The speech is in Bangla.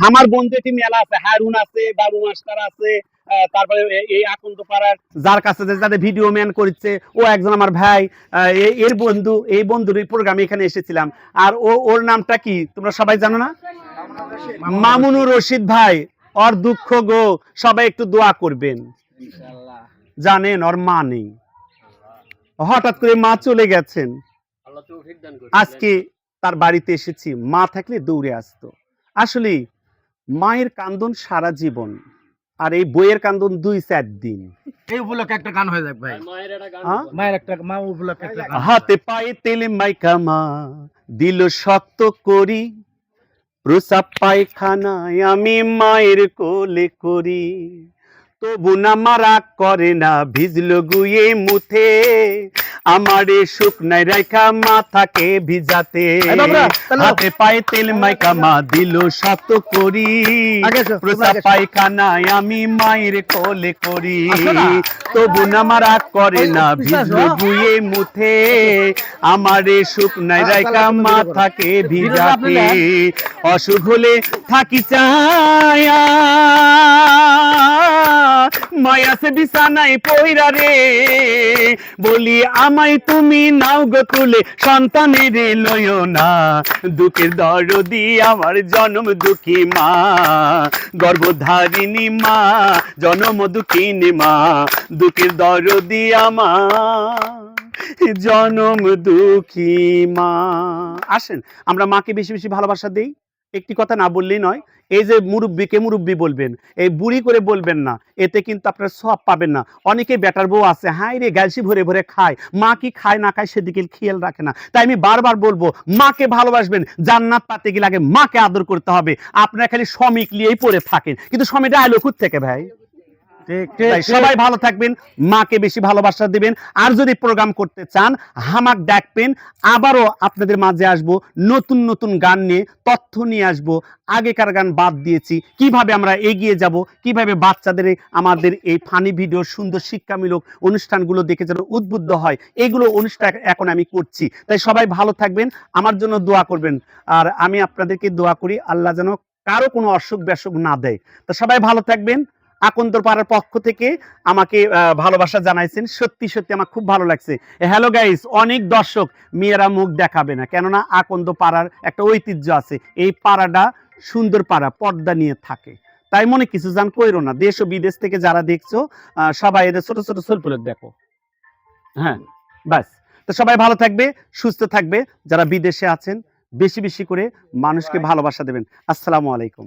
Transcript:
আমার বন্ধু এটি মেলা আছে, হারুন আছে, বাবু মাস্টার আছে, তারপরে এই আকন্দ পাড়ার যার কাছে যাদের ভিডিও ম্যান করছে ও একজন আমার ভাই, এর বন্ধু, এই বন্ধুর প্রোগ্রামে এখানে এসেছিলাম। আর ওর নামটা কি তোমরা সবাই জানো না? মামুনুর রশিদ ভাই। ওর দুঃখ গো, সবাই একটু দোয়া করবেন। জানেন ওর মা নেই, হঠাৎ করে মা চলে গেছেন। আজকে তার বাড়িতে এসেছি, মা থাকলে দৌড়ে আসতো। আসলে মায়ের কান্দন সারা জীবন, আর এই বইয়ের কান্দন 2-4 দিন। এই উপলক্ষে একটা গান হয়ে যাক ভাই, মায়ের একটা মা উপলক্ষে একটা গান। হাতে পায়ে তেলে মাইকা মা দিল শক্ত করি, প্রসাব পায়খানায় আমি মায়ের কোলে করি, তবু না মারা করে না ভিজলো গুয়ে মুথে, আমারে শুকনায় রাখা মাথাকে ভিজাতে। হাতে পায়ে তেল মাইকা মা দিল শক্ত করি, প্রসাব পায়খানায় আমি মায়ের কোলে করি, তবু না মারা করে না ভিজলো গুয়ে মুথে, আমারে শুকনায় রাখা মাথাকে ভিজাতে। অসুখ হলে থাকি চায়া মায়া সে বিছানায় পইরা রে, বলি আমায় তুমি নাও গো তুলে, সন্তানের লয়ো না, দুঃখের দরদি আমার জনম দুঃখী মা, গর্ভধারিণী মা, জনম দুঃখিনী মা, দুঃখের দরদি আমার জনম দুঃখী মা। আসেন আমরা মাকে বেশি বেশি ভালোবাসা দেই। একটি কথা না বললেই নয়, এই যে মুরব্বীকে মুরব্বী বলবেন, এই বুড়ি করে বলবেন না, এতে কিন্তু আপনার সব পাবেন না। অনেকে বেটার বউ আছে, হাই রে গালসি ভরে ভরে খায়, মা কি খায় না খায় সেদিকে খেয়াল রাখে না। তাই আমি বারবার বলবো, মাকে ভালোবাসবেন, জান্নাত পাতে গেলে আগে মাকে আদর করতে হবে। আপনারা খালি শ্রমিক নিয়েই পড়ে থাকেন, কিন্তু শ্রমিকটা আইলো কোথা থেকে ভাই? সবাই ভালো থাকবেন, মাকে বেশি ভালোবাসা দিবেন। আর যদি প্রোগ্রাম করতে চান হামাক ডাকবেন, আবারও আপনাদের মাঝে আসব নতুন নতুন গান নিয়ে, তথ্য নিয়ে আসব। আগেকার গান বাদ দিয়েছি, কিভাবে আমরা এগিয়ে যাব, কিভাবে বাচ্চাদের আমাদের এই ফানি ভিডিও সুন্দর শিক্ষামূলক অনুষ্ঠানগুলো দেখে যেন উদ্বুদ্ধ হয়, এগুলো অনুষ্ঠান এখন আমি করছি। তাই সবাই ভালো থাকবেন, আমার জন্য দোয়া করবেন। আর আমি আপনাদেরকে দোয়া করি আল্লাহ যেন কারো কোনো অসুখ বিসুখ না দেয়। তো সবাই ভালো থাকবেন। আকন্দর পাড়ার পক্ষ থেকে আমাকে ভালোবাসা জানাইছেন, সত্যি সত্যি আমার খুব ভালো লাগছে। হ্যালো গাইস, অনেক দর্শক মেয়েরা মুখ দেখাবে না, কেননা আকন্দ পাড়ার একটা ঐতিহ্য আছে, এই পাড়াটা সুন্দর পাড়া, পর্দা নিয়ে থাকে। তাই মনে কিছু জান কইরো না, দেশ ও বিদেশ থেকে যারা দেখছো সবাই এদের ছোট ছোট ছোটপুলের দেখো। হ্যাঁ বাস, তো সবাই ভালো থাকবে, সুস্থ থাকবে। যারা বিদেশে আছেন বেশি বেশি করে মানুষকে ভালোবাসা দেবেন। আসসালামু আলাইকুম।